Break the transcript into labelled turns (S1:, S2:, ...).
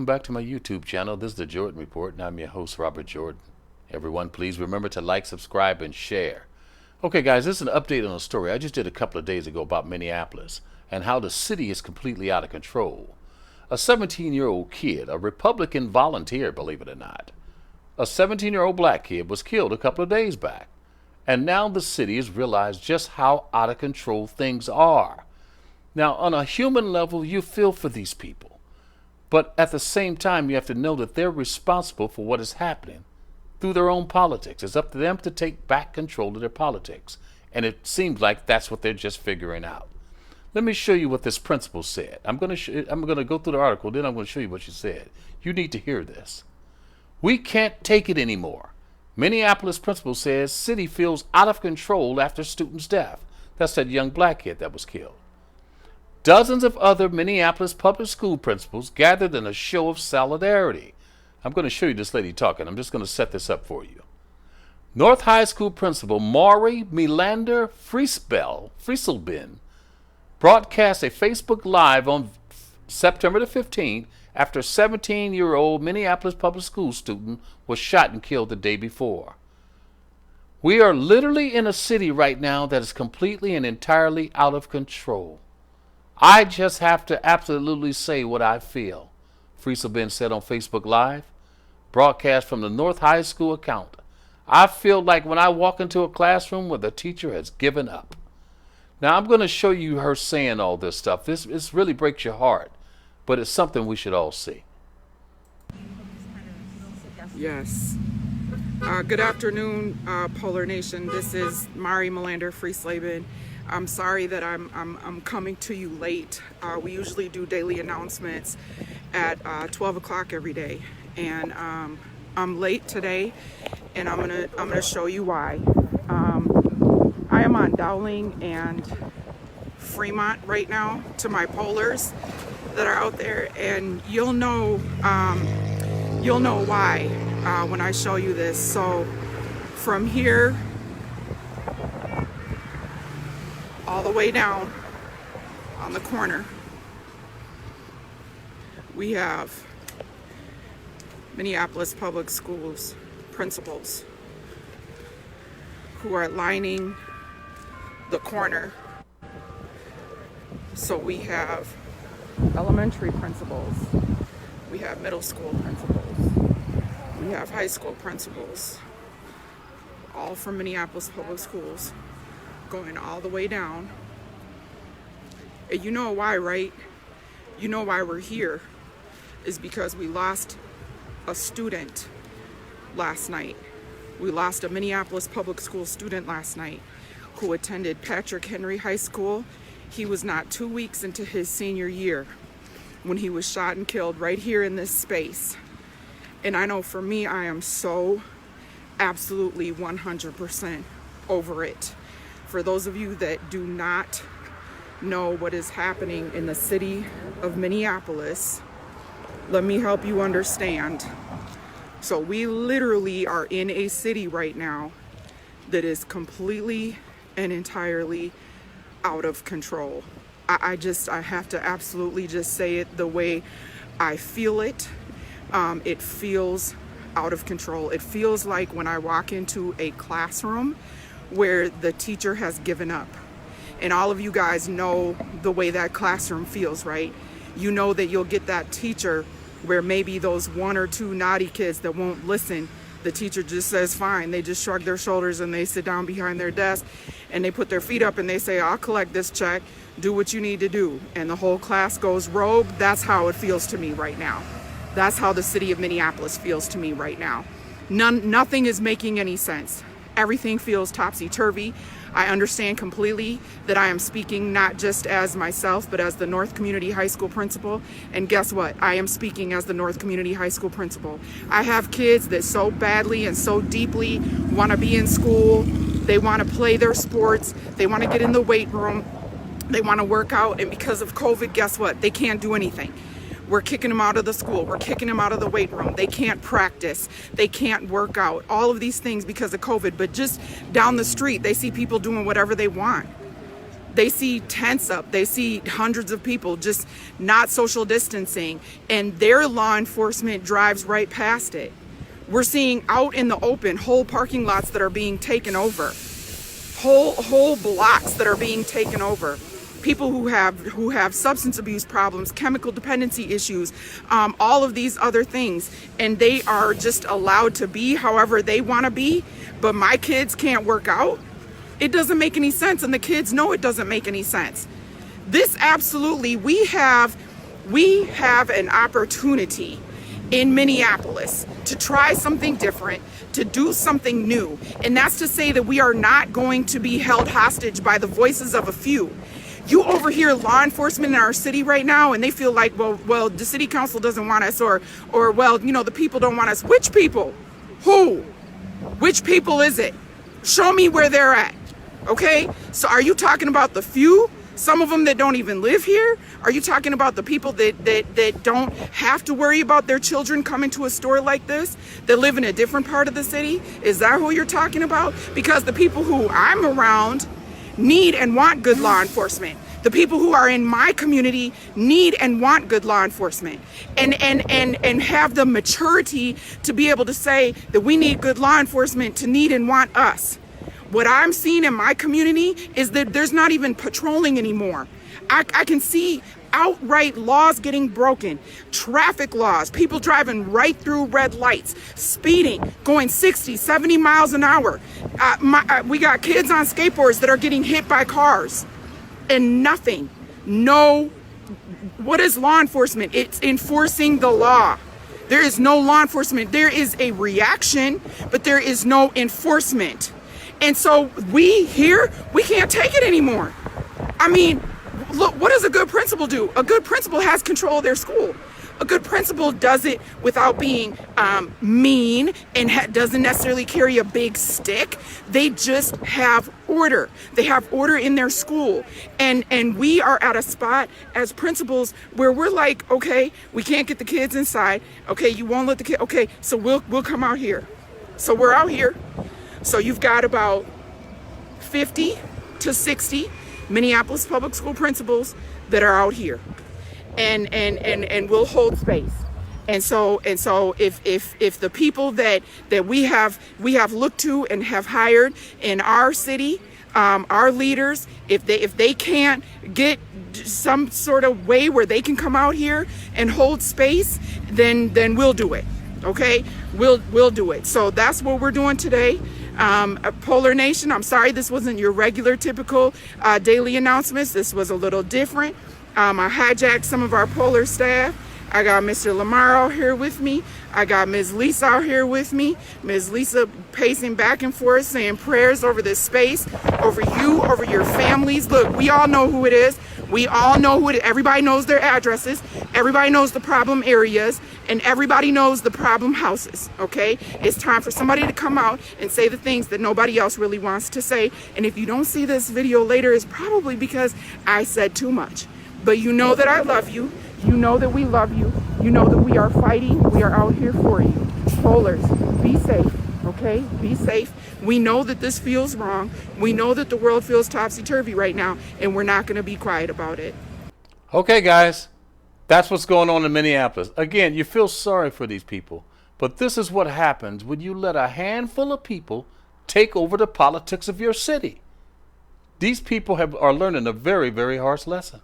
S1: Welcome back to my YouTube channel. This is the Jordan Report, and I'm your host, Robert Jordan. Everyone, please remember to like, subscribe, and share. Okay, guys, this is an update on a story I just did a couple of days ago about Minneapolis and how the city is completely out of control. A 17-year-old kid, a Republican volunteer, believe it or not, a 17-year-old black kid was killed a couple of days back. And now the city has realized just how out of control things are. Now, on a human level, you feel for these people. But at the same time, you have to know that they're responsible for what is happening through their own politics. It's up to them to take back control of their politics. And it seems like that's what they're just figuring out. Let me show you what this principal said. I'm going to go through the article, then I'm going to show you what she said. You need to hear this. We can't take it anymore. Minneapolis principal says city feels out of control after student's death. That's that young black kid that was killed. Dozens of other Minneapolis public school principals gathered in a show of solidarity. I'm going to show you this lady talking. I'm just going to set this up for you. North High School principal Maury Melander Frieselben broadcast a Facebook Live on September the 15th after a 17-year-old Minneapolis public school student was shot and killed the day before. We are literally in a city right now that is completely and entirely out of control. I just have to absolutely say what I feel, Frieselben said on Facebook Live, broadcast from the North High School account. I feel like when I walk into a classroom where the teacher has given up. Now, I'm going to show you her saying all this stuff. This really breaks your heart, but it's something we should all see.
S2: Yes. Good afternoon, Polar Nation. This is Maury Melander Frieselben. I'm sorry that I'm coming to you late. We usually do daily announcements at 12 o'clock every day, and I'm late today, and I'm gonna show you why. I am on Dowling and Fremont right now to my polars that are out there, and you'll know why when I show you this. So from here all the way down on the corner, we have Minneapolis Public Schools principals who are lining the corner. So we have elementary principals, we have middle school principals, we have high school principals, all from Minneapolis Public Schools, going all the way down. And you know why, right? You know why we're here is because we lost a student last night. We lost a Minneapolis Public School student last night who attended Patrick Henry High School. He was not 2 weeks into his senior year when he was shot and killed right here in this space. And I know for me, I am so absolutely 100% over it. For those of you that do not know what is happening in the city of Minneapolis, let me help you understand. So we literally are in a city right now that is completely and entirely out of control. I have to absolutely just say it the way I feel it. It feels out of control. It feels like when I walk into a classroom where the teacher has given up. And all of you guys know the way that classroom feels, right? You know that you'll get that teacher where maybe those one or two naughty kids that won't listen, the teacher just says fine. They just shrug their shoulders and they sit down behind their desk and they put their feet up and they say, I'll collect this check, do what you need to do. And the whole class goes rogue. That's how it feels to me right now. That's how the city of Minneapolis feels to me right now. Nothing is making any sense. Everything feels topsy-turvy. I understand completely that I am speaking not just as myself, but as the North Community High School principal. And guess what? I am speaking as the North Community High School principal. I have kids that so badly and so deeply want to be in school. They want to play their sports. They want to get in the weight room. They want to work out. And because of COVID, guess what? They can't do anything. We're kicking them out of the school. We're kicking them out of the weight room. They can't practice. They can't work out. All of these things because of COVID. But just down the street, they see people doing whatever they want. They see tents up. They see hundreds of people just not social distancing, and their law enforcement drives right past it. We're seeing out in the open whole parking lots that are being taken over, whole blocks that are being taken over. People who have substance abuse problems, chemical dependency issues, all of these other things, and they are just allowed to be however they want to be. But my kids can't work out. It doesn't make any sense, and the kids know it doesn't make any sense. This absolutely, we have an opportunity in Minneapolis to try something different, to do something new, and that's to say that we are not going to be held hostage by the voices of a few. You overhear law enforcement in our city right now, and they feel like, well, the city council doesn't want us, or well, the people don't want us. Which people? Who? Which people is it? Show me where they're at. Okay? So are you talking about the few? Some of them that don't even live here? Are you talking about the people that don't have to worry about their children coming to a store like this, that live in a different part of the city? Is that who you're talking about? Because the people who I'm around need and want good law enforcement. The people who are in my community need and want good law enforcement, and have the maturity to be able to say that we need good law enforcement to need and want us. What I'm seeing in my community is that there's not even patrolling anymore. I can see outright laws getting broken, traffic laws, people driving right through red lights, speeding, going 60, 70 miles an hour. We got kids on skateboards that are getting hit by cars, and nothing. No, what is law enforcement? It's enforcing the law. There is no law enforcement. There is a reaction, but there is no enforcement. And so we can't take it anymore. I mean, look, what does a good principal do? A good principal has control of their school. A good principal does it without being mean and doesn't necessarily carry a big stick. They just have order. They have order in their school. And we are at a spot as principals where we're like, okay, we can't get the kids inside. Okay, you won't let the kid. Okay, so we'll come out here. So we're out here. So you've got about 50 to 60 Minneapolis public school principals that are out here, and we'll hold space. And so if the people that we have looked to and have hired in our city, our leaders, if they can't get some sort of way where they can come out here and hold space, then we'll do it. Okay, we'll do it. So that's what we're doing today. Polar Nation, I'm sorry this wasn't your regular typical daily announcements. This was a little different. I hijacked some of our Polar staff. I got Mr. Lamar out here with me. I got Ms. Lisa out here with me. Ms. Lisa pacing back and forth, saying prayers over this space, over you, over your families. Look, we all know who it is. We all know who it is. Everybody knows their addresses. Everybody knows the problem areas. And everybody knows the problem houses, okay? It's time for somebody to come out and say the things that nobody else really wants to say. And if you don't see this video later, it's probably because I said too much. But you know that I love you. You know that we love you. You know that we are fighting. We are out here for you. Polars, be safe, okay? Be safe. We know that this feels wrong. We know that the world feels topsy-turvy right now, and we're not going to be quiet about it.
S1: Okay, guys. That's what's going on in Minneapolis. Again, you feel sorry for these people, but this is what happens when you let a handful of people take over the politics of your city. These people are learning a very, very harsh lesson.